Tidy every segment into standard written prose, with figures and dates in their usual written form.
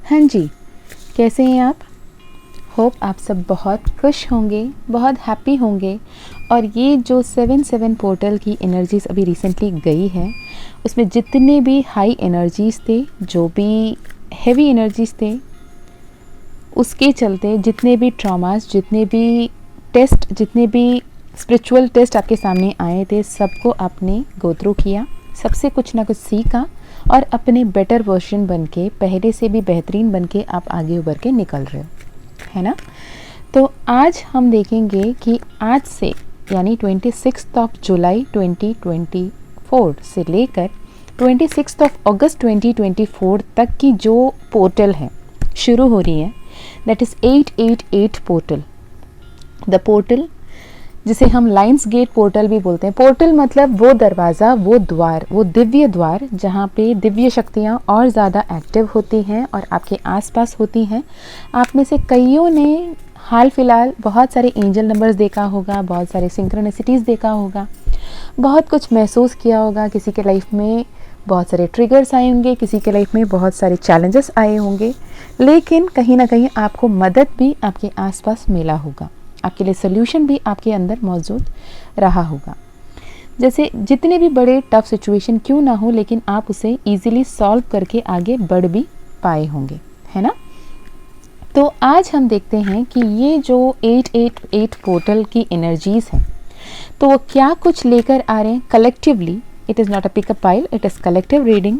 हाँ जी, कैसे हैं आप? होप आप सब बहुत खुश होंगे, बहुत हैप्पी होंगे। और ये जो 7-7 पोर्टल की एनर्जीज़ अभी रिसेंटली गई है, उसमें जितने भी हाई एनर्जीज़ थे, जो भी हेवी एनर्जीज़ थे, उसके चलते जितने भी ट्रॉमास, जितने भी टेस्ट, जितने भी स्पिरिचुअल टेस्ट आपके सामने आए थे, सबको आपने गो थ्रू किया, सबसे कुछ ना कुछ सीखा और अपने बेटर वर्जन बन के, पहले से भी बेहतरीन बन के आप आगे उभर के निकल रहे हो, है ना? तो आज हम देखेंगे कि आज से यानी 26 जुलाई 2024 से लेकर 26 अगस्त 2024 तक की जो पोर्टल है शुरू हो रही है, that is 888 portal. The portal जिसे हम लाइन्स गेट पोर्टल भी बोलते हैं। पोर्टल मतलब वो दरवाज़ा, वो द्वार, वो दिव्य द्वार जहाँ पे दिव्य शक्तियाँ और ज़्यादा एक्टिव होती हैं और आपके आसपास होती हैं। आप में से कईयों ने हाल फिलहाल बहुत सारे एंजल नंबर्स देखा होगा, बहुत सारे सिंक्रोनिसिटीज़ देखा होगा, बहुत कुछ महसूस किया होगा। किसी के लाइफ में बहुत सारे ट्रिगर्स आए होंगे, किसी के लाइफ में बहुत सारे चैलेंजेस आए होंगे, लेकिन कहीं ना कहीं आपको मदद भी आपके आसपास मिला होगा, आपके लिए सोल्यूशन भी आपके अंदर मौजूद रहा होगा। जैसे जितने भी बड़े टफ सिचुएशन क्यों ना हो, लेकिन आप उसे इजीली सॉल्व करके आगे बढ़ भी पाए होंगे, है ना? तो आज हम देखते हैं कि ये जो 888 पोर्टल की एनर्जीज़ हैं, तो वो क्या कुछ लेकर आ रहे हैं collectively. It is not a pickup pile, it is collective reading.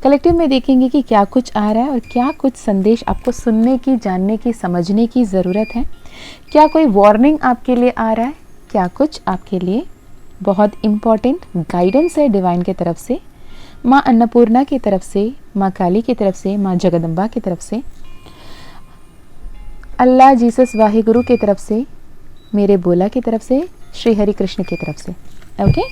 Collective में देखेंगे कि क्या कुछ आ रहा है और क्या कुछ संदेश आपको सुनने की, जानने की, समझने की ज़रूरत है। क्या कोई वार्निंग आपके लिए आ रहा है, क्या कुछ आपके लिए बहुत इम्पॉर्टेंट गाइडेंस है डिवाइन की तरफ से, माँ अन्नपूर्णा की तरफ से, माँ काली की तरफ से, माँ जगदम्बा की तरफ से, अल्लाह जीसस वाहिगुरु की तरफ से, मेरे बोला की तरफ से, श्री हरि कृष्ण की तरफ से। ओके,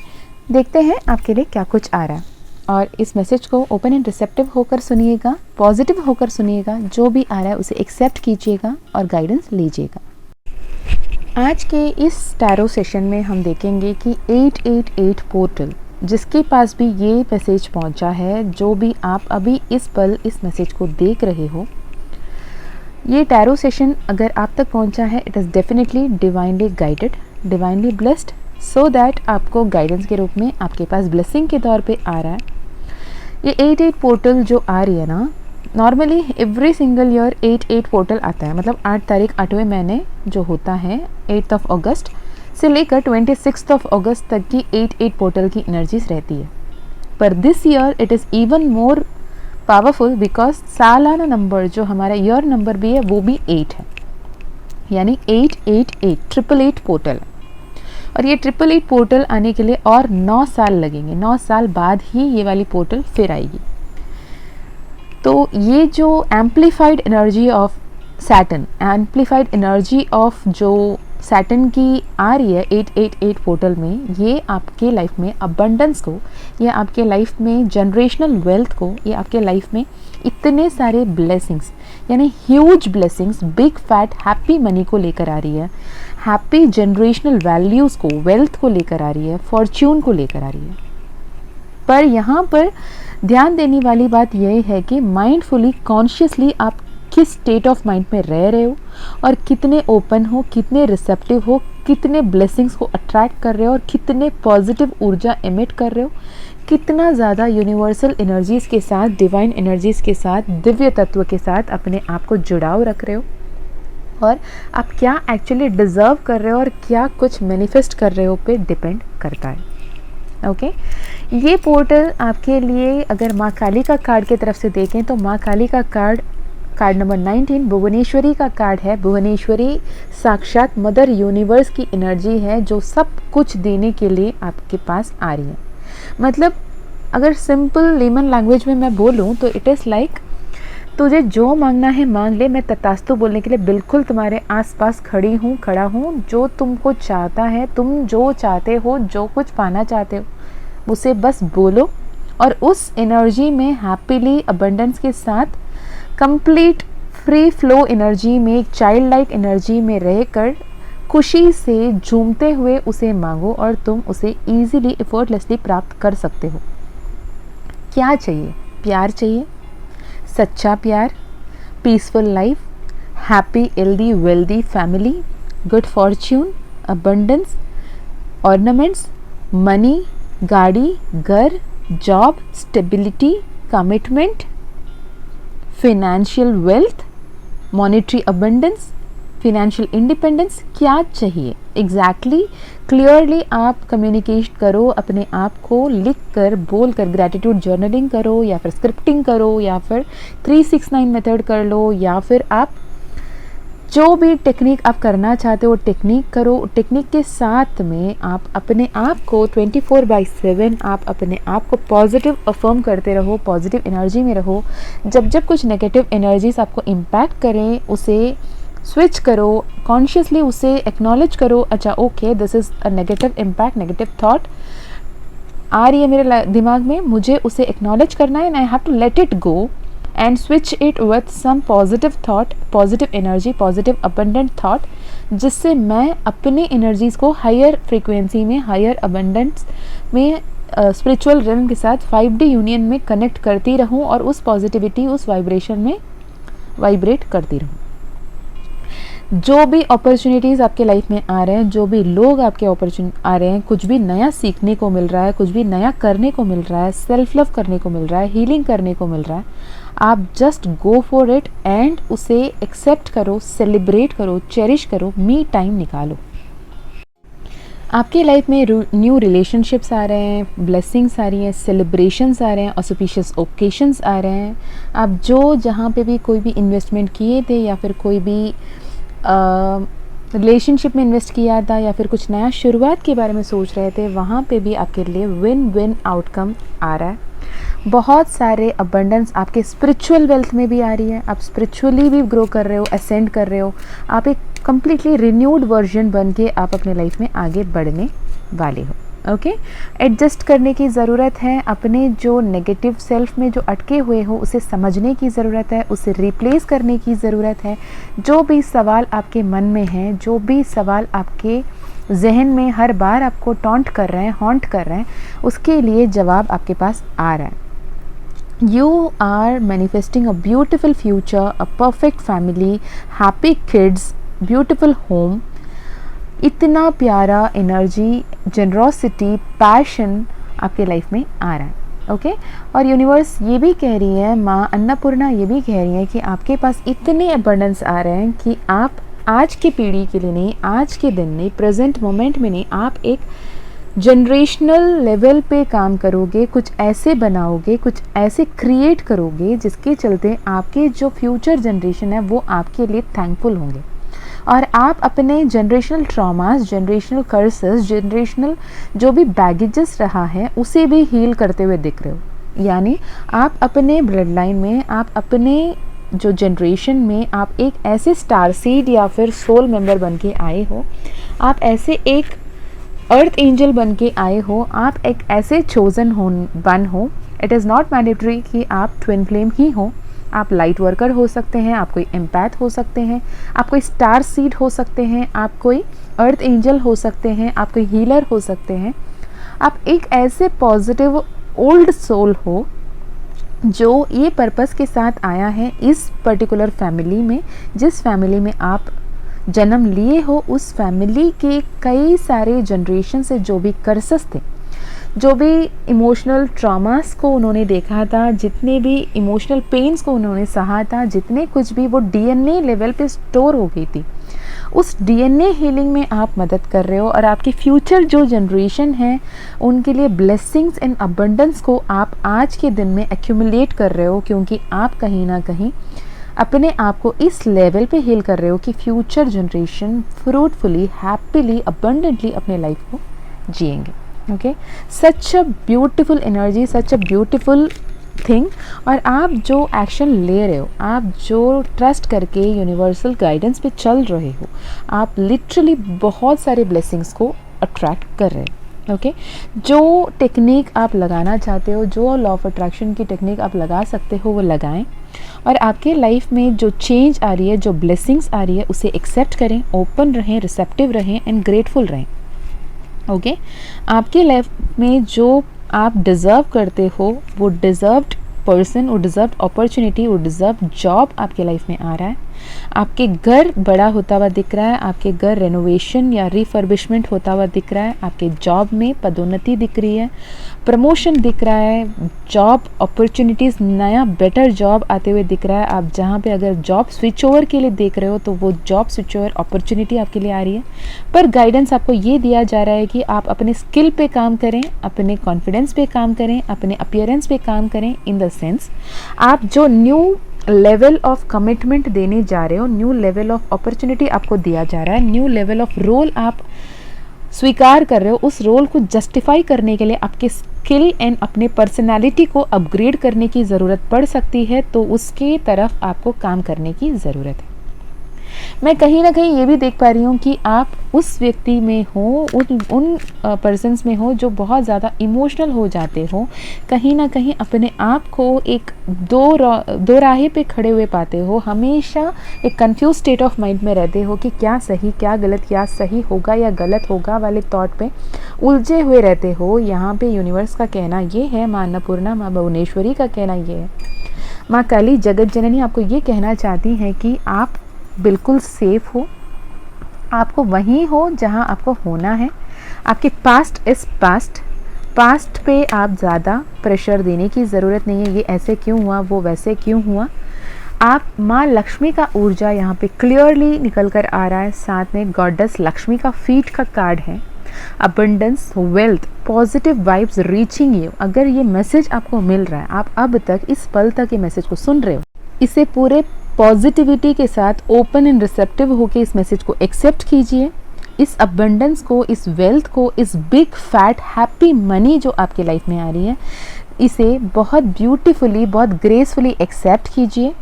देखते हैं आपके लिए क्या कुछ आ रहा है। और इस मैसेज को ओपन एंड रिसेप्टिव होकर सुनिएगा, पॉजिटिव होकर सुनिएगा, जो भी आ रहा है उसे एक्सेप्ट कीजिएगा और गाइडेंस लीजिएगा। आज के इस टैरो सेशन में हम देखेंगे कि 888 पोर्टल, जिसके पास भी ये मैसेज पहुंचा है, जो भी आप अभी इस पल इस मैसेज को देख रहे हो, ये टैरो सेशन अगर आप तक पहुंचा है, it is definitely divinely guided, divinely blessed, so that आपको गाइडेंस के रूप में आपके पास ब्लेसिंग के तौर पे आ रहा है। ये 88 पोर्टल जो आ रही है ना, normally every single year 88 portal आता है। मतलब 8 तारीख 8वें महीने जो होता है 8 अगस्त से लेकर 26 अगस्त तक की 88 पोर्टल की एनर्जीज रहती है। पर this year it is even more powerful because सालाना नंबर जो हमारा ईयर नंबर भी है वो भी 8 है, यानी 888 888 पोर्टल। और ये 888 पोर्टल आने के लिए और 9 साल लगेंगे, 9 साल बाद ही ये वाली पोर्टल फिर आएगी। तो ये जो amplified energy of Saturn, amplified energy of जो सैटर्न की आ रही है 888 पोर्टल में, ये आपके लाइफ में अबंडेंस को, ये आपके लाइफ में जनरेशनल वेल्थ को, ये आपके लाइफ में इतने सारे ब्लेसिंग्स, यानी huge blessings, big fat happy money को लेकर आ रही है, हैप्पी जनरेशनल वैल्यूज़ को, वेल्थ को लेकर आ रही है, फॉर्च्यून को लेकर आ रही है। पर यहाँ पर ध्यान देने वाली बात यह है कि माइंडफुली, कॉन्शियसली आप किस स्टेट ऑफ माइंड में रह रहे हो और कितने ओपन हो, कितने रिसेप्टिव हो, कितने ब्लेसिंग्स को अट्रैक्ट कर रहे हो और कितने पॉजिटिव ऊर्जा एमिट कर रहे हो, कितना ज़्यादा यूनिवर्सल एनर्जीज़ के साथ, डिवाइन एनर्जीज़ के साथ, दिव्य तत्व के साथ अपने आप को जुड़ाव रख रहे हो, और आप क्या एक्चुअली डिज़र्व कर रहे हो और क्या कुछ मैनिफेस्ट कर रहे हो पे डिपेंड करता है। ओके, ये पोर्टल आपके लिए, अगर माँ काली का कार्ड की तरफ से देखें तो माँ काली का कार्ड नंबर 19 भुवनेश्वरी का कार्ड है। भुवनेश्वरी साक्षात मदर यूनिवर्स की एनर्जी है जो सब कुछ देने के लिए आपके पास आ रही है। मतलब अगर सिंपल लेमन लैंग्वेज में मैं बोलूँ तो इट इज़ लाइक, तुझे जो मांगना है मांग ले, मैं तथास्तु बोलने के लिए बिल्कुल तुम्हारे आसपास खड़ी हूँ, खड़ा हूँ। जो तुमको चाहता है, तुम जो चाहते हो, जो कुछ पाना चाहते हो, उसे बस बोलो और उस एनर्जी में हैप्पीली, अबंडेंस के साथ, कंप्लीट फ्री फ्लो एनर्जी में, एक चाइल्ड लाइक एनर्जी में रहकर खुशी से झूमते हुए उसे मांगो और तुम उसे ईजिली, एफर्टलेसली प्राप्त कर सकते हो। क्या चाहिए? प्यार चाहिए, सच्चा प्यार, peaceful life, happy, healthy, wealthy family, good fortune, abundance, ornaments, money, गाड़ी, घर, job, stability, commitment, financial wealth, monetary abundance, financial independence, क्या चाहिए एग्जैक्टली क्लियरली आप कम्युनिकेट करो, अपने आप को लिख कर बोल कर ग्रैटिट्यूड जर्नलिंग करो, या फिर स्क्रिप्टिंग करो, या फिर 369 मेथड कर लो, या फिर आप जो भी टेक्निक आप करना चाहते हो टेक्निक करो। टेक्निक के साथ में आप अपने आप को 24/7 आप अपने आप को पॉजिटिव अफर्म करते रहो, पॉजिटिव एनर्जी में रहो। जब जब कुछ नेगेटिव एनर्जीज आपको इम्पैक्ट करें उसे स्विच करो, कॉन्शियसली उसे एक्नॉलेज करो। अच्छा okay, this is a negative impact, negative thought आ रही है मेरे दिमाग में, मुझे उसे एक्नॉलेज करना है and I have to let it go and switch it with some positive thought, positive energy, positive abundant thought, जिससे मैं अपने एनर्जीज को हायर फ्रीक्वेंसी में, हायर अबंडेंस में, स्पिरिचुअल रियल्म के साथ 5D यूनियन में कनेक्ट करती रहूं और उस पॉजिटिविटी, उस वाइब्रेशन में वाइब्रेट करती रहूं। जो भी अपॉर्चुनिटीज़ आपके लाइफ में आ रहे हैं, जो भी लोग आपके अपॉर्चुनिटी आ रहे हैं, कुछ भी नया सीखने को मिल रहा है, कुछ भी नया करने को मिल रहा है, सेल्फ लव करने को मिल रहा है, हीलिंग करने को मिल रहा है, आप just go for it and उसे एक्सेप्ट करो, सेलिब्रेट करो, चेरिश करो, मी टाइम निकालो। आपके लाइफ में न्यू रिलेशनशिप्स आ रहे हैं, ब्लेसिंग्स आ रही हैं, सेलिब्रेशंस आ रहे हैं, ऑस्पिशियस ओकेशंस आ रहे हैं। आप जो जहाँ पे भी कोई भी इन्वेस्टमेंट किए थे, या फिर कोई भी रिलेशनशिप में इन्वेस्ट किया था, या फिर कुछ नया शुरुआत के बारे में सोच रहे थे, वहाँ पे भी आपके लिए विन विन आउटकम आ रहा है। बहुत सारे अबंडेंस आपके स्पिरिचुअल वेल्थ में भी आ रही है। आप स्पिरिचुअली भी ग्रो कर रहे हो, असेंड कर रहे हो। आप एक कम्प्लीटली रिन्यूड वर्जन बन के आप अपने लाइफ में आगे बढ़ने वाले हो। ओके, एडजस्ट करने की ज़रूरत है। अपने जो नेगेटिव सेल्फ में जो अटके हुए हो उसे समझने की ज़रूरत है, उसे रिप्लेस करने की ज़रूरत है। जो भी सवाल आपके मन में हैं, जो भी सवाल आपके जहन में हर बार आपको टॉन्ट कर रहे हैं, हॉन्ट कर रहे हैं, उसके लिए जवाब आपके पास आ रहा है। You are manifesting a beautiful future, a perfect family, happy kids, beautiful home. इतना प्यारा एनर्जी, जेनरोसिटी, पैशन आपके लाइफ में आ रहा है। ओके, और यूनिवर्स ये भी कह रही है, माँ अन्नपूर्णा ये भी कह रही है कि आपके पास इतने अबंडेंस आ रहे हैं कि आप आज की पीढ़ी के लिए नहीं, आज के दिन नहीं, प्रेजेंट मोमेंट में नहीं, आप एक जनरेशनल लेवल पे काम करोगे, कुछ ऐसे बनाओगे, कुछ ऐसे क्रिएट करोगे जिसके चलते आपके जो फ्यूचर जनरेशन है वो आपके लिए थैंकफुल होंगे। और आप अपने generational traumas, generational curses, generational जो भी बैगेजेस रहा है उसे भी हील करते हुए दिख रहे हो। यानी आप अपने ब्लड लाइन में, आप अपने जो जनरेशन में आप एक ऐसे स्टार सीड या फिर सोल मेंबर बन के आए हो, आप ऐसे एक अर्थ एंजल बन के आए हो, आप एक ऐसे चोजन वन हो। इट इज़ नॉट मैंडेटरी कि आप ट्विन फ्लेम ही हो। आप लाइट वर्कर हो सकते हैं, आप कोई एम्पैथ हो सकते हैं, आप कोई स्टार सीड हो सकते हैं, आप कोई अर्थ एंजल हो सकते हैं, आप कोई हीलर हो सकते हैं। आप एक ऐसे पॉजिटिव ओल्ड सोल हो जो ये पर्पस के साथ आया है इस पर्टिकुलर फैमिली में, जिस फैमिली में आप जन्म लिए हो, उस फैमिली के कई सारे जनरेशन से जो भी कर्सेस थे, जो भी इमोशनल ट्रॉमास को उन्होंने देखा था, जितने भी इमोशनल पेन्स को उन्होंने सहा था, जितने कुछ भी वो डीएनए लेवल पे स्टोर हो गई थी, उस डीएनए हीलिंग में आप मदद कर रहे हो। और आपकी फ्यूचर जो जनरेशन है उनके लिए ब्लेसिंग्स एंड अबंडेंस को आप आज के दिन में एक्यूमुलेट कर रहे हो, क्योंकि आप कहीं ना कहीं अपने आप को इस लेवल पे हील कर रहे हो कि future generation fruitfully, happily, abundantly अपने लाइफ को जिएंगे। Okay, such a beautiful energy, such a beautiful thing. और आप जो एक्शन ले रहे हो, आप जो ट्रस्ट करके यूनिवर्सल गाइडेंस पे चल रहे हो, आप लिटरली बहुत सारे ब्लेसिंग्स को अट्रैक्ट कर रहे हो। ओके, जो टेक्निक आप लगाना चाहते हो, जो लॉ ऑफ अट्रैक्शन की टेक्निक आप लगा सकते हो वो लगाएं, और आपके लाइफ में जो चेंज आ रही है, जो ब्लेसिंग्स आ रही है उसे एक्सेप्ट करें, ओपन रहें, रिसेप्टिव रहें एंड ग्रेटफुल रहें। ओके, आपके लाइफ में जो आप डिज़र्व करते हो वो डिज़र्व्ड पर्सन, वो डिज़र्व अपॉर्चुनिटी, वो डिज़र्व जॉब आपके लाइफ में आ रहा है। आपके घर बड़ा होता हुआ दिख रहा है, आपके घर रेनोवेशन या रिफर्बिशमेंट होता हुआ दिख रहा है, आपके जॉब में पदोन्नति दिख रही है, प्रमोशन दिख रहा है, जॉब अपॉर्चुनिटीज़, नया बेटर जॉब आते हुए दिख रहा है। आप जहाँ पे अगर जॉब स्विच ओवर के लिए देख रहे हो तो वो जॉब स्विच ओवर अपॉर्चुनिटी आपके लिए आ रही है। पर गाइडेंस आपको ये दिया जा रहा है कि आप अपने स्किल पे काम करें, अपने कॉन्फिडेंस पे काम करें, अपने अपीयरेंस पे काम करें। इन द सेंस आप जो न्यू लेवल ऑफ कमिटमेंट देने जा रहे हो, न्यू लेवल ऑफ अपॉर्चुनिटी आपको दिया जा रहा है, न्यू लेवल ऑफ रोल आप स्वीकार कर रहे हो, उस रोल को जस्टिफाई करने के लिए आपके स्किल एंड अपने पर्सनालिटी को अपग्रेड करने की ज़रूरत पड़ सकती है। तो उसके तरफ आपको काम करने की ज़रूरत है। मैं कहीं ना कहीं ये भी देख पा रही हूँ कि आप उस व्यक्ति में हो, उन पर्सन्स में हो जो बहुत ज़्यादा इमोशनल हो जाते हो, कहीं ना कहीं अपने आप को एक दो राहे पे खड़े हुए पाते हो, हमेशा एक कंफ्यूज स्टेट ऑफ माइंड में रहते हो कि क्या सही क्या गलत, क्या सही होगा या गलत होगा वाले थॉट पे उलझे हुए रहते हो। यहाँ पे यूनिवर्स का कहना ये है, माँ अन्नपूर्णा, माँ भुवनेश्वरी का कहना ये है, माँ काली जगत जननी आपको ये कहना चाहती हैं कि आप बिल्कुल सेफ हो, आपको वहीं हो जहां आपको होना है। आपके पास्ट इज़ पास्ट पे आप ज़्यादा प्रेशर देने की ज़रूरत नहीं है, ये ऐसे क्यों हुआ, वो वैसे क्यों हुआ। आप माँ लक्ष्मी का ऊर्जा यहाँ पे क्लियरली निकल कर आ रहा है। साथ में गॉडेस लक्ष्मी का फीट का कार्ड है, abundance, wealth, positive vibes reaching you. अगर ये मैसेज आपको मिल रहा है, आप अब तक इस पल तक ये मैसेज को सुन रहे हो, इसे पूरे पॉजिटिविटी के साथ ओपन एंड रिसेप्टिव होकर इस मैसेज को एक्सेप्ट कीजिए। इस अबंडेंस को, इस वेल्थ को, इस बिग फैट हैप्पी मनी जो आपके लाइफ में आ रही है, इसे बहुत ब्यूटीफुली, बहुत ग्रेसफुली एक्सेप्ट कीजिए।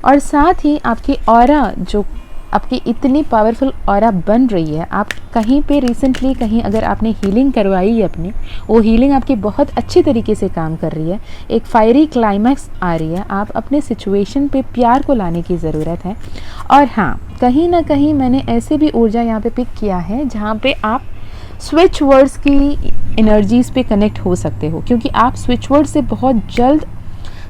और साथ ही आपकी ऑरा जो आपकी इतनी पावरफुल ऑरा बन रही है, आप कहीं पे रिसेंटली कहीं अगर आपने हीलिंग करवाई है अपनी, वो हीलिंग आपकी बहुत अच्छी तरीके से काम कर रही है, एक फायरी क्लाइमैक्स आ रही है। आप अपने सिचुएशन पे प्यार को लाने की ज़रूरत है। और हाँ, कहीं ना कहीं मैंने ऐसे भी ऊर्जा यहाँ पे पिक किया है जहाँ पे आप स्विच वर्ड्स की एनर्जीज़ पे कनेक्ट हो सकते हो, क्योंकि आप स्विच वर्ड से बहुत जल्द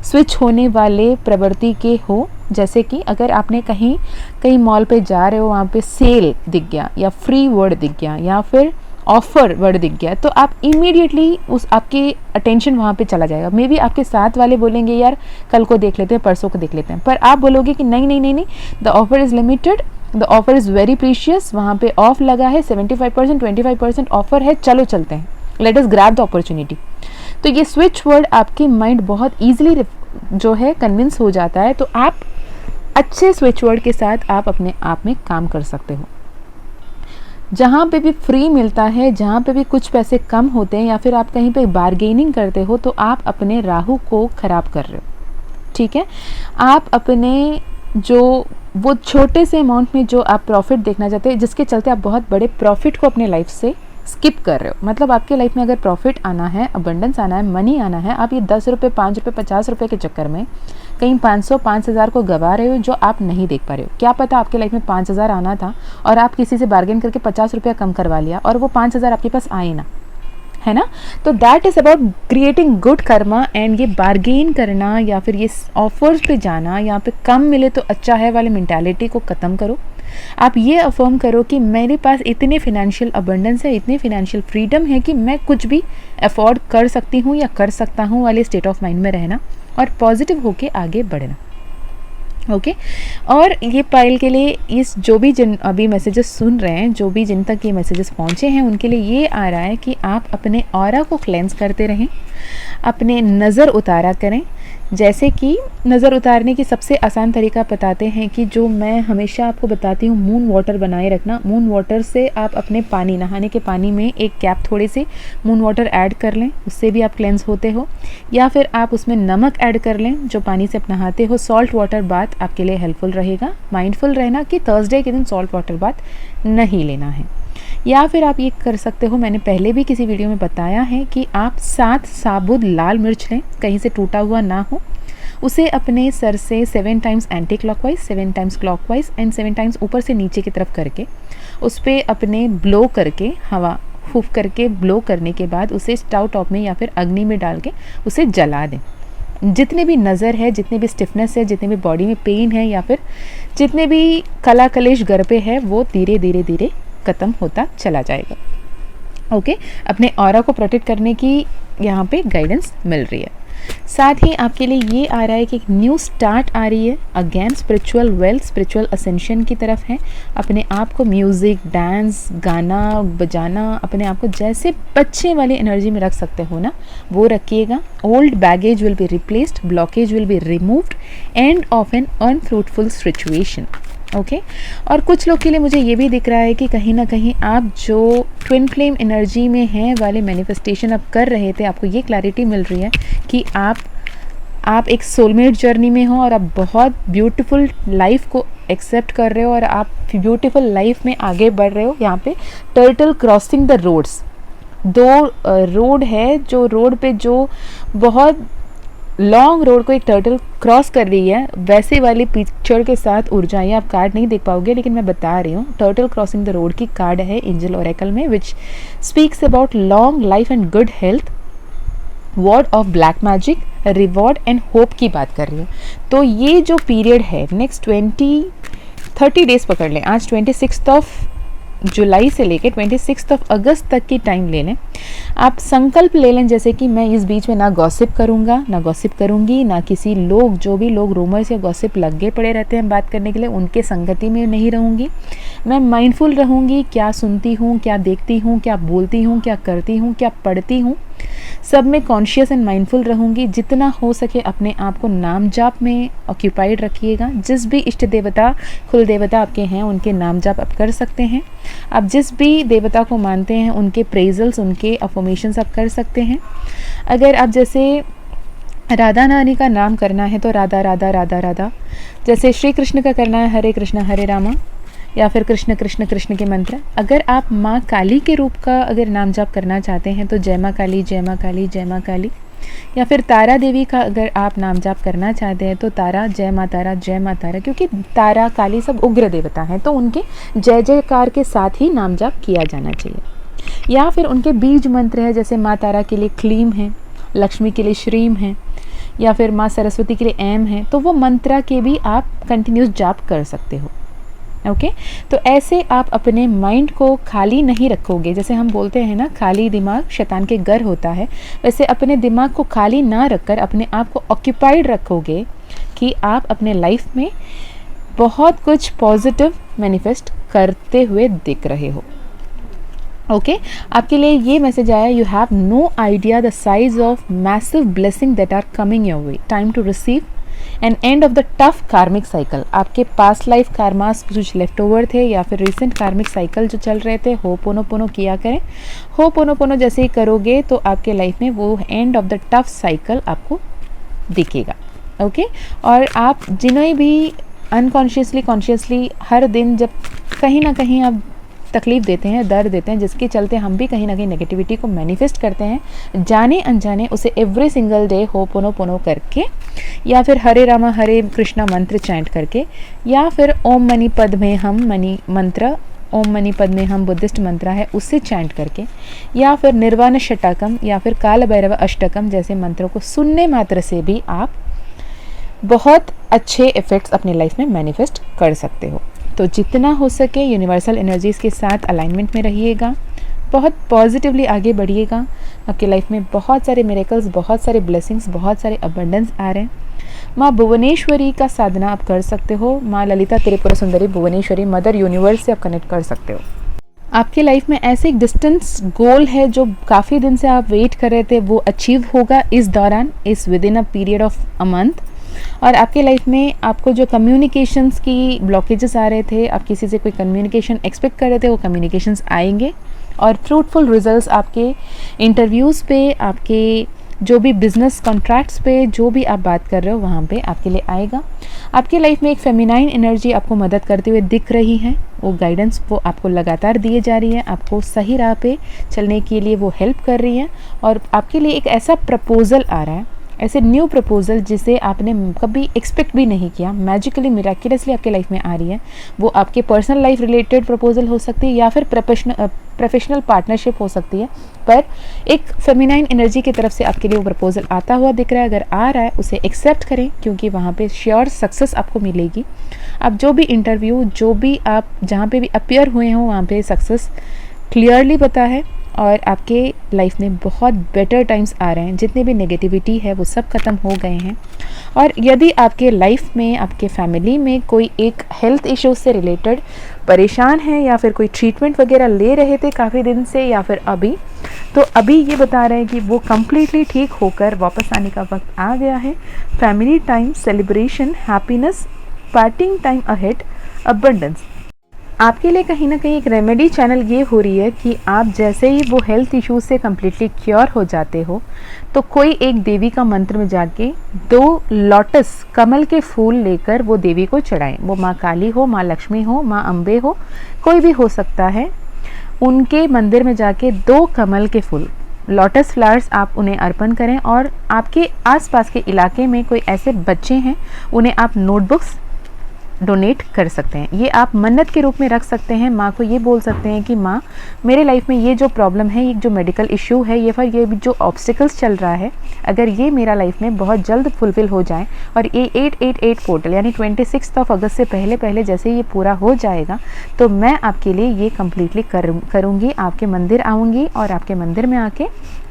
स्विच होने वाले प्रवृत्ति के हो। जैसे कि अगर आपने कहीं मॉल पे जा रहे हो, वहाँ पे सेल दिख गया या फ्री वर्ड दिख गया या फिर ऑफर वर्ड दिख गया, तो आप इमीडिएटली उस आपके अटेंशन वहाँ पे चला जाएगा। मे बी आपके साथ वाले बोलेंगे यार कल को देख लेते हैं, परसों को देख लेते हैं, पर आप बोलोगे कि नहीं नहीं नहीं नहीं, the offer is limited, the offer is very precious, वहाँ पे ऑफ लगा है, 75%, 25% ऑफर है, चलो चलते हैं, let us grab the opportunity. तो ये स्विच वर्ड आपकी माइंड बहुत ईजिली जो है कन्विंस हो जाता है। तो आप अच्छे स्विच वर्ड के साथ आप अपने आप में काम कर सकते हो। जहाँ पे भी फ्री मिलता है, जहाँ पे भी कुछ पैसे कम होते हैं या फिर आप कहीं पे बार्गेनिंग करते हो, तो आप अपने राहु को खराब कर रहे हो। ठीक है, आप अपने जो वो छोटे से अमाउंट में जो आप प्रॉफिट देखना चाहते हैं, जिसके चलते आप बहुत बड़े प्रॉफिट को अपने लाइफ से स्किप कर रहे हो। मतलब आपके लाइफ में अगर प्रॉफिट आना है, अबंडेंस आना है, मनी आना है, आप ये 10 रुपये, 5 रुपये, 50 रुपये के चक्कर में कहीं 500, 5000 को गवा रहे हो, जो आप नहीं देख पा रहे हो। क्या पता आपके लाइफ में 5000 आना था और आप किसी से बार्गेन करके 50 रुपया कम करवा लिया और वो 5000 आपके पास आए ना, है ना। तो that is about creating good Karma. And ये बार्गेन करना या फिर ये ऑफर्स पे जाना, यहाँ पे कम मिले तो अच्छा है वाले मेंटालिटी को ख़त्म करो। आप ये अफर्म करो कि मेरे पास इतने फिनेंशियल अबंडेंस है, इतनी फिनेंशियल फ्रीडम है कि मैं कुछ भी अफोर्ड कर सकती हूँ या कर सकता हूँ वाले स्टेट ऑफ माइंड में रहना और पॉजिटिव होके आगे बढ़ना। ओके और ये पाइल के लिए इस जो भी जिन अभी मैसेजेस सुन रहे हैं, जो भी जिन तक ये मैसेजेस पहुँचे हैं, उनके लिए ये आ रहा है कि आप अपने ऑरा को क्लेंस करते रहें, अपने नज़र उतारा करें। जैसे कि नज़र उतारने की सबसे आसान तरीका बताते हैं कि जो मैं हमेशा आपको बताती हूँ, मून वाटर बनाए रखना। मून वाटर से आप अपने पानी, नहाने के पानी में एक कैप थोड़े से मून वाटर ऐड कर लें, उससे भी आप क्लेंस होते हो। या फिर आप उसमें नमक ऐड कर लें जो पानी से आप नहाते हो। सॉल्ट वाटर बाथ आपके लिए हेल्पफुल रहेगा। माइंडफुल रहना कि थर्सडे के दिन सॉल्ट वाटर बाथ नहीं लेना है। या फिर आप ये कर सकते हो, मैंने पहले भी किसी वीडियो में बताया है कि आप 7 साबुत लाल मिर्च लें, कहीं से टूटा हुआ ना हो। उसे अपने सर से 7 times anti clockwise, 7 times clockwise and 7 times ऊपर से नीचे की तरफ करके उस पर अपने ब्लो करके, हवा फूफ करके ब्लो करने के बाद उसे स्टव टॉप में या फिर अग्नि में डाल के उसे जला दें। जितने भी नज़र है, जितने भी स्टिफनेस है, जितने भी बॉडी में पेन है, या फिर जितने भी कला कलेश घर पे है, वो धीरे धीरे धीरे ख़त्म होता चला जाएगा। ओके, अपने ऑरा को प्रोटेक्ट करने की यहाँ पे गाइडेंस मिल रही है। साथ ही आपके लिए ये आ रहा है कि एक न्यू स्टार्ट आ रही है, again spiritual wealth, spiritual ascension की तरफ है। अपने आप को म्यूज़िक, डांस, गाना बजाना, अपने आप को जैसे बच्चे वाली एनर्जी में रख सकते हो ना, वो रखिएगा। Old baggage will be replaced, blockage will be removed, end of an unfruitful situation. Okay, और कुछ लोग के लिए मुझे ये भी दिख रहा है कि कहीं ना कहीं आप जो ट्विन फ्लेम एनर्जी में हैं वाले मैनिफेस्टेशन आप कर रहे थे, आपको ये क्लैरिटी मिल रही है कि आप एक सोलमेट जर्नी में हो और आप बहुत ब्यूटीफुल लाइफ को एक्सेप्ट कर रहे हो और आप ब्यूटीफुल लाइफ में आगे बढ़ रहे हो। यहाँ पे turtle crossing the roads, 2 road है, जो रोड पे जो बहुत लॉन्ग रोड को एक टर्टल क्रॉस कर रही है, वैसे वाली पिक्चर के साथ ऊर्जाएं, आप कार्ड नहीं देख पाओगे लेकिन मैं बता रही हूँ। टर्टल क्रॉसिंग द रोड की कार्ड है एंजल ओरेकल में, which speaks about long life and good health, word of black magic, reward and hope की बात कर रही है। तो ये जो पीरियड है नेक्स्ट 30 डेज पकड़ लें, आज 26 जुलाई से लेकर 26 अगस्त तक की टाइम ले लें। आप संकल्प ले लें जैसे कि मैं इस बीच में ना गॉसिप करूँगा, ना गॉसिप करूँगी, ना किसी लोग, जो भी लोग रूमर्स या गॉसिप लगे पड़े रहते हैं बात करने के लिए, उनके संगति में नहीं रहूँगी। मैं माइंडफुल रहूँगी, क्या सुनती हूँ, क्या देखती हूँ, क्या बोलती हूँ, क्या करती हूँ, क्या पढ़ती हूँ, सब में कॉन्शियस एंड माइंडफुल रहूँगी। जितना हो सके अपने आप को नाम जाप में ऑक्यूपाइड रखिएगा। जिस भी इष्ट देवता, कुल देवता आपके हैं, उनके नाम जाप आप कर सकते हैं। आप जिस भी देवता को मानते हैं उनके प्रेजल्स, उनके अफर्मेशंस आप कर सकते हैं। अगर आप जैसे राधा रानी का नाम करना है तो राधा राधा राधा राधा, जैसे श्री कृष्ण का करना है हरे कृष्ण हरे रामा, या फिर कृष्ण कृष्ण कृष्ण के मंत्र। अगर आप माँ काली के रूप का अगर नाम जाप करना चाहते हैं तो जय माँ काली जय माँ काली जय माँ काली, या फिर तारा देवी का अगर आप नाम जाप करना चाहते हैं तो तारा जय माँ तारा जय माँ तारा, क्योंकि तारा काली सब उग्र देवता हैं तो उनके जय जयकार के साथ ही नाम जाप किया जाना चाहिए। या फिर उनके बीज मंत्र है, जैसे माँ तारा के लिए क्लीम है, लक्ष्मी के लिए श्रीम है, या फिर माँ सरस्वती के लिए एम है, तो वो मंत्रा के भी आप कंटिन्यूस जाप कर सकते हो। ओके, तो ऐसे आप अपने माइंड को खाली नहीं रखोगे। जैसे हम बोलते हैं ना, खाली दिमाग शैतान के घर होता है, वैसे अपने दिमाग को खाली ना रखकर अपने आप को ऑक्यूपाइड रखोगे कि आप अपने लाइफ में बहुत कुछ पॉजिटिव मैनिफेस्ट करते हुए दिख रहे हो। ओके, आपके लिए ये मैसेज आया, you have no idea the size of massive blessing that are coming your way, time to receive and end of the tough karmic cycle. आपके पास्ट लाइफ कार्मास कुछ लेफ्ट ओवर थे या फिर recent कार्मिक cycle जो चल रहे थे, ho'oponopono किया करें। होपोनोपोनो जैसे ही करोगे तो आपके लाइफ में वो and of the tough cycle आपको दिखेगा। ओके, और आप जिन्हें भी अनकॉन्शियसली कॉन्शियसली हर दिन जब कहीं ना कहीं आप तकलीफ़ देते हैं, दर्द देते हैं, जिसके चलते हम भी कहीं ना कहीं नेगेटिविटी को मैनिफेस्ट करते हैं, जाने अनजाने उसे एवरी सिंगल डे होपोनोपोनो करके, या फिर हरे रामा हरे कृष्णा मंत्र चैंट करके, या फिर ओम मनी पद में हम मनी मंत्र, ओम मनी पद में हम बुद्धिस्ट मंत्र है उससे चैंट करके, या फिर निर्वाण षटकम या फिर काल भैरव अष्टकम जैसे मंत्रों को सुनने मात्र से भी आप बहुत अच्छे इफ़ेक्ट्स अपनी लाइफ में मैनिफेस्ट कर सकते हो। तो जितना हो सके यूनिवर्सल एनर्जीज़ के साथ अलाइनमेंट में रहिएगा, बहुत पॉजिटिवली आगे बढ़िएगा। आपकी लाइफ में बहुत सारे मिरेकल्स, बहुत सारे ब्लेसिंग्स, बहुत सारे अबंडेंस आ रहे हैं। माँ भुवनेश्वरी का साधना आप कर सकते हो, माँ ललिता त्रिपुरा सुंदरी भुवनेश्वरी मदर यूनिवर्स से आप कनेक्ट कर सकते हो। आपके लाइफ में ऐसे एक डिस्टेंस गोल है जो काफ़ी दिन से आप वेट कर रहे थे, वो अचीव होगा इस दौरान, इस with in a period of a month. और आपके लाइफ में आपको जो कम्युनिकेशंस की ब्लॉकेजेस आ रहे थे, आप किसी से कोई कम्युनिकेशन एक्सपेक्ट कर रहे थे, वो कम्युनिकेशंस आएंगे और फ्रूटफुल रिजल्ट्स आपके इंटरव्यूज़ पे, आपके जो भी बिजनेस कॉन्ट्रैक्ट्स पे, जो भी आप बात कर रहे हो वहाँ पे आपके लिए आएगा। आपकी लाइफ में एक फेमिनाइन एनर्जी आपको मदद करते हुए दिख रही है, वो गाइडेंस वो आपको लगातार दिए जा रही है, आपको सही राह पे चलने के लिए वो हेल्प कर रही है। और आपके लिए एक ऐसा प्रपोज़ल आ रहा है ऐसे न्यू प्रपोजल जिसे आपने कभी एक्सपेक्ट भी नहीं किया, मैजिकली मिराक्युलसली आपके लाइफ में आ रही है। वो आपके पर्सनल लाइफ रिलेटेड प्रपोजल हो सकती है या फिर प्रोफेशनल पार्टनरशिप हो सकती है, पर एक फेमिनाइन एनर्जी की तरफ से आपके लिए वो प्रपोजल आता हुआ दिख रहा है। अगर आ रहा है उसे एक्सेप्ट करें, क्योंकि वहाँ पे श्योर सक्सेस आपको मिलेगी। आप जो भी इंटरव्यू, जो भी आप जहाँ पे भी अपीयर हुए हों, वहाँ पे सक्सेस क्लियरली पता है और आपके लाइफ में बहुत बेटर टाइम्स आ रहे हैं। जितने भी नेगेटिविटी है वो सब ख़त्म हो गए हैं। और यदि आपके लाइफ में, आपके फैमिली में कोई एक हेल्थ इश्यूज से रिलेटेड परेशान है या फिर कोई ट्रीटमेंट वगैरह ले रहे थे काफ़ी दिन से या फिर अभी, तो अभी ये बता रहे हैं कि वो कम्प्लीटली ठीक होकर वापस आने का वक्त आ गया है। Family time, celebration, happiness, parting time ahead, abundance. आपके लिए कहीं ना कहीं एक रेमेडी चैनल ये हो रही है कि आप जैसे ही वो हेल्थ इश्यूज से कम्प्लीटली क्योर हो जाते हो, तो कोई एक देवी का मंत्र में जाके 2 लोटस कमल के फूल लेकर वो देवी को चढ़ाएं। वो माँ काली हो, माँ लक्ष्मी हो, माँ अम्बे हो, कोई भी हो सकता है। उनके मंदिर में जाके 2 कमल के फूल, लोटस फ्लावर्स, आप उन्हें अर्पण करें। और आपके आसपास के इलाके में कोई ऐसे बच्चे हैं, उन्हें आप नोटबुक्स डोनेट कर सकते हैं। ये आप मन्नत के रूप में रख सकते हैं। माँ को ये बोल सकते हैं कि माँ, मेरे लाइफ में ये जो प्रॉब्लम है, ये जो मेडिकल इश्यू है, ये फिर ये जो ऑब्स्टिकल्स चल रहा है, अगर ये मेरा लाइफ में बहुत जल्द फुलफिल हो जाए और ये 888 पोर्टल यानी 26 अगस्त से पहले जैसे ये पूरा हो जाएगा, तो मैं आपके लिए ये कम्प्लीटली करूँगी। आपके मंदिर आऊँगी और आपके मंदिर में आके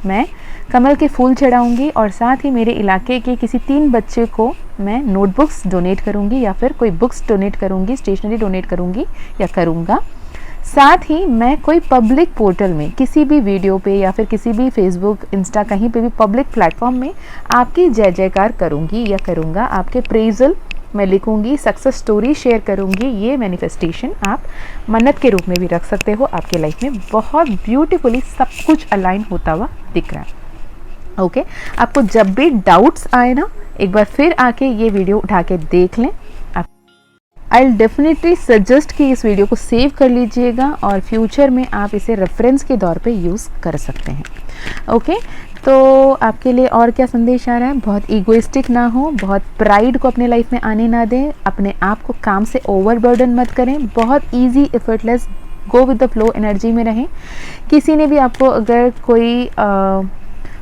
मैं कमल के फूल चढ़ाऊँगी और साथ ही मेरे इलाके के किसी 3 बच्चे को मैं नोटबुक्स डोनेट करूँगी या फिर कोई बुक्स डोनेट करूँगी, स्टेशनरी डोनेट करूँगी या करूँगा। साथ ही मैं कोई पब्लिक पोर्टल में किसी भी वीडियो पे या फिर किसी भी फेसबुक, इंस्टा, कहीं पे भी पब्लिक प्लेटफॉर्म में आपकी जय जयकार करूँगी या करूँगा। आपके प्रेजल मैं लिखूँगी, सक्सेस स्टोरी शेयर करूँगी। ये मैनिफेस्टेशन आप मन्नत के रूप में भी रख सकते हो। आपके लाइफ में बहुत ब्यूटीफुली सब कुछ अलाइन होता हुआ दिख रहा है। ओके, आपको जब भी डाउट्स आए ना, एक बार फिर आके ये वीडियो उठा के देख लें। आई विल डेफिनेटली सजेस्ट कि इस वीडियो को सेव कर लीजिएगा और फ्यूचर में आप इसे रेफरेंस के तौर पे यूज़ कर सकते हैं। ओके, तो आपके लिए और क्या संदेश आ रहा है? बहुत ईगोइस्टिक ना हो, बहुत प्राइड को अपने लाइफ में आने ना दें, अपने आप को काम से ओवरबर्डन मत करें, बहुत easy, effortless, go with the flow energy में रहें। किसी ने भी आपको अगर कोई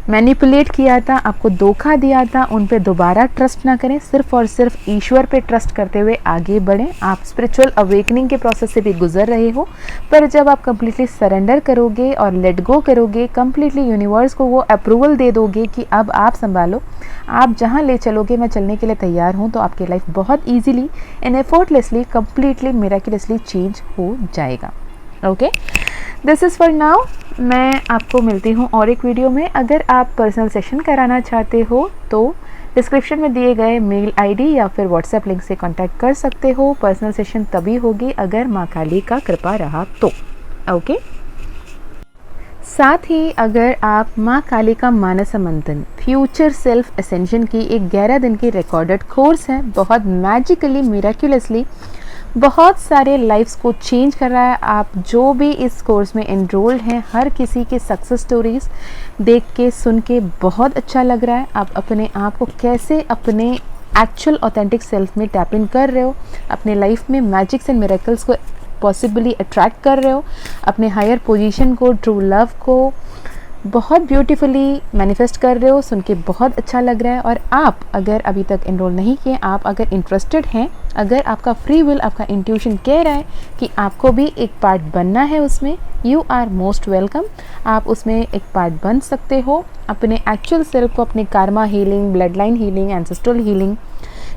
मैनिपुलेट किया था, आपको धोखा दिया था, उन पे दोबारा ट्रस्ट ना करें। सिर्फ और सिर्फ ईश्वर पे ट्रस्ट करते हुए आगे बढ़ें। आप स्पिरिचुअल अवेकनिंग के प्रोसेस से भी गुजर रहे हो, पर जब आप कम्प्लीटली सरेंडर करोगे और लेट गो करोगे, कम्प्लीटली यूनिवर्स को वो अप्रूवल दे दोगे कि अब आप संभालो, आप जहाँ ले चलोगे मैं चलने के लिए तैयार हूँ, तो आपकी लाइफ बहुत easily and effortlessly, completely, miraculously change हो जाएगा। Okay, this is for now. मैं आपको मिलती हूँ और एक वीडियो में। अगर आप पर्सनल सेशन कराना चाहते हो तो डिस्क्रिप्शन में दिए गए मेल आईडी या फिर व्हाट्सएप लिंक से कांटेक्ट कर सकते हो। पर्सनल सेशन तभी होगी अगर माँ काली का कृपा रहा तो। ओके, साथ ही अगर आप माँ काली का मानस मंथन, फ्यूचर सेल्फ असेंशन की एक 11 दिन की रिकॉर्डेड कोर्स है, बहुत मैजिकली, मिराक्युलसली बहुत सारे लाइफ्स को चेंज कर रहा है। आप जो भी इस कोर्स में एनरोल्ड हैं, हर किसी के सक्सेस स्टोरीज देख के, सुन के बहुत अच्छा लग रहा है। आप अपने आप को कैसे अपने एक्चुअल ऑथेंटिक सेल्फ में टैप इन कर रहे हो, अपने लाइफ में मैजिक्स एंड मिरेकल्स को पॉसिबली अट्रैक्ट कर रहे हो, अपने हायर पोजीशन को, ट्रू लव को बहुत ब्यूटीफुली मैनिफेस्ट कर रहे हो। सुन के बहुत अच्छा लग रहा है। और आप अगर अभी तक एनरोल नहीं किए, आप अगर इंटरेस्टेड हैं, अगर आपका फ्री विल, आपका इंट्यूशन कह रहा है कि आपको भी एक पार्ट बनना है उसमें, यू आर मोस्ट वेलकम। आप उसमें एक पार्ट बन सकते हो। अपने एक्चुअल सेल्फ को, अपने Karma healing, blood line healing, ancestral healing,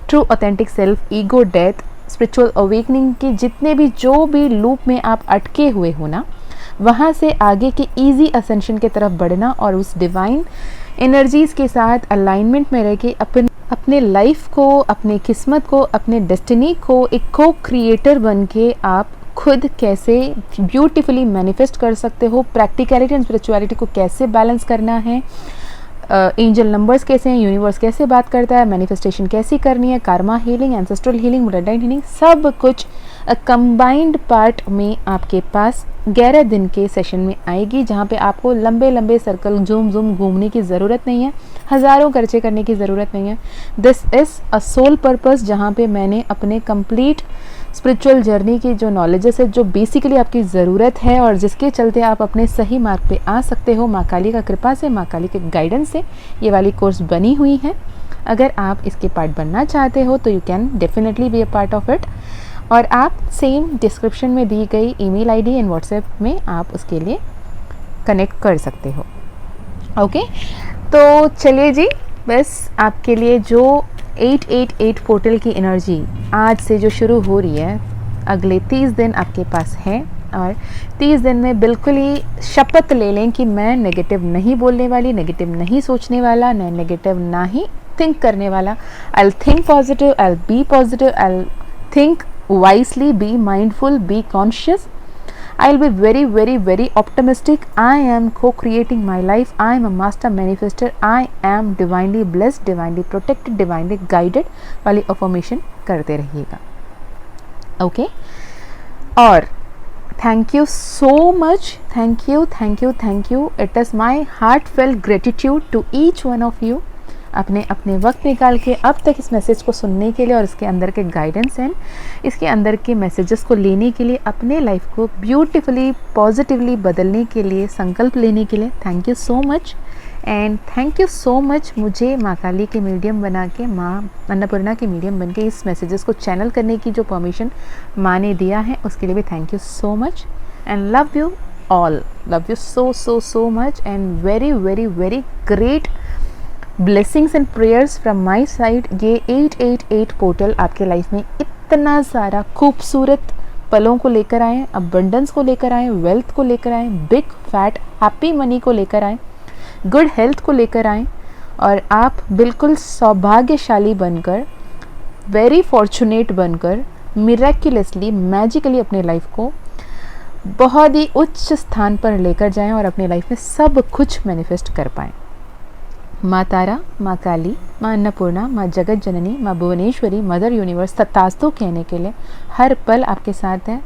true authentic self, ego death, spiritual awakening के जितने भी जो भी लूप में आप अटके हुए हो ना, वहाँ से आगे के इजी असेंशन की तरफ बढ़ना और उस डिवाइन एनर्जीज़ के साथ अलाइनमेंट में रह के अपने लाइफ को, अपने किस्मत को, अपने डेस्टिनी को एक को क्रिएटर बन के आप खुद कैसे ब्यूटीफुली मैनिफेस्ट कर सकते हो, प्रैक्टिकलिटी एंड स्पिरिचुअलिटी को कैसे बैलेंस करना है, एंजल नंबर्स कैसे हैं, यूनिवर्स कैसे बात करता है, मैनिफेस्टेशन कैसी करनी है, Karma healing, ancestral healing, blood line healing, सब कुछ कंबाइंड पार्ट में आपके पास 11 दिन के सेशन में आएगी, जहाँ पे आपको लंबे लंबे सर्कल झूम झूम घूमने की ज़रूरत नहीं है, हज़ारों खर्चे करने की ज़रूरत नहीं है। This is a soul purpose, जहाँ पे मैंने अपने कंप्लीट स्पिरिचुअल जर्नी की जो नॉलेजेस है, जो बेसिकली आपकी ज़रूरत है और जिसके चलते आप अपने सही मार्ग पे आ सकते हो, माँ काली का कृपा से, माँ काली के गाइडेंस से ये वाली कोर्स बनी हुई है। अगर आप इसके पार्ट बनना चाहते हो तो you can definitely be a part of it, और आप सेम डिस्क्रिप्शन में दी गई ईमेल आईडी एंड व्हाट्सएप में आप उसके लिए कनेक्ट कर सकते हो। ओके, तो चलिए जी, बस आपके लिए जो 888 पोर्टल की एनर्जी आज से जो शुरू हो रही है, अगले 30 दिन आपके पास है, और 30 दिन में बिल्कुल ही शपथ ले लें कि मैं नेगेटिव नहीं बोलने वाली, नेगेटिव नहीं सोचने वाला, न नेगेटिव ना ही थिंक करने वाला। I think positive, I be positive, I think wisely, be mindful, be conscious. I'll be very, very, very optimistic. I am co-creating my life. I am a master manifester. I am divinely blessed, divinely protected, divinely guided वाली affirmation करते रहिएगा. Okay, और thank you so much, thank you, thank you, thank you. It is my heartfelt gratitude to each one of you, अपने अपने वक्त निकाल के अब तक इस मैसेज को सुनने के लिए और इसके अंदर के गाइडेंस एंड इसके अंदर के मैसेजेस को लेने के लिए, अपने लाइफ को ब्यूटीफुली पॉजिटिवली बदलने के लिए संकल्प लेने के लिए thank you so much. And thank you so much मुझे माँ काली के मीडियम बना के, माँ अन्नपूर्णा के मीडियम बन के इस मैसेजेस को चैनल करने की जो परमिशन माँ ने दिया है, उसके लिए भी thank you so much. And love you all, love you so so so much, and very very very great blessings and prayers from my side. ये 888 पोर्टल आपके लाइफ में इतना सारा खूबसूरत पलों को लेकर आए, अबंडेंस को लेकर आए, वेल्थ को लेकर आए, बिग फैट हैप्पी मनी को लेकर आए, गुड हेल्थ को लेकर आए, और आप बिल्कुल सौभाग्यशाली बनकर, वेरी फॉर्चुनेट बनकर, मिरेक्युलसली, मैजिकली अपने लाइफ को बहुत ही उच्च स्थान पर लेकर जाएं और अपनी लाइफ में सब कुछ मैनिफेस्ट कर पाएं. माँ तारा, माँ काली, माँ अन्नपूर्णा, माँ जगत जननी, माँ भुवनेश्वरी, मदर यूनिवर्स तथास्तु कहने के लिए हर पल आपके साथ है.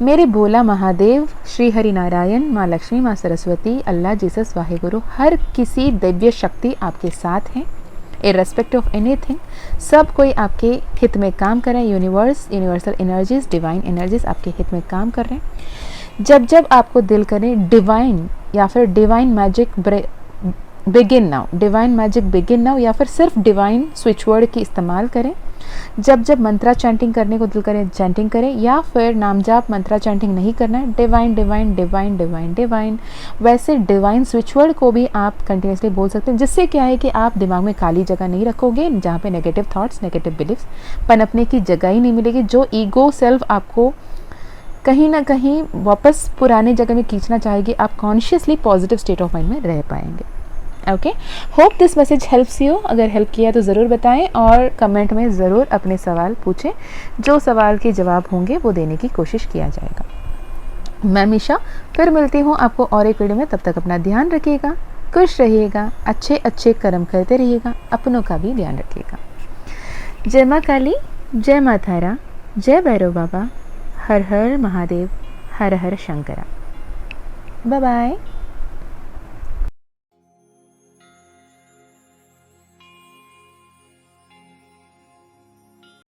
मेरे भोला महादेव, श्री हरि नारायण, माँ लक्ष्मी, माँ सरस्वती, अल्लाह, जीसस, वाहेगुरु, हर किसी दिव्य शक्ति आपके साथ हैं, इर्रेस्पेक्टिव ऑफ एनीथिंग. सब कोई आपके हित में काम कर रहे हैं. Universe, universal energies, divine energies आपके हित में काम कर रहे हैं. जब जब आपको दिल करे डिवाइन या फिर divine magic begin now, divine magic begin now, या फिर सिर्फ डिवाइन स्विच वर्ड की इस्तेमाल करें. जब जब मंत्रा चैंटिंग करने को दिल करें चैंटिंग करें, या फिर नाम जाप मंत्रा चैंटिंग नहीं करना है, divine divine divine divine divine, वैसे डिवाइन स्विच वर्ड को भी आप कंटिन्यूसली बोल सकते हैं. जिससे क्या है कि आप दिमाग में खाली जगह नहीं रखोगे, जहाँ पे नेगेटिव थॉट्स, नेगेटिव बिलीफ्स पनपने की जगह ही नहीं मिलेगी. जो ईगो सेल्फ आपको कहीं ना कहीं वापस पुराने जगह में खींचना चाहेगी, आप consciously positive state of mind में रह पाएंगे. Okay, hope this message helps you. अगर हेल्प किया तो ज़रूर बताएं और कमेंट में ज़रूर अपने सवाल पूछें. जो सवाल के जवाब होंगे वो देने की कोशिश किया जाएगा. मैं मीशा फिर मिलती हूँ आपको और एक वीडियो में. तब तक अपना ध्यान रखिएगा, खुश रहिएगा, अच्छे अच्छे कर्म करते रहिएगा, अपनों का भी ध्यान रखिएगा. जय माँ काली, जय माँ तारा, जय भैरव बाबा, हर हर महादेव, हर हर शंकरा. Bye bye.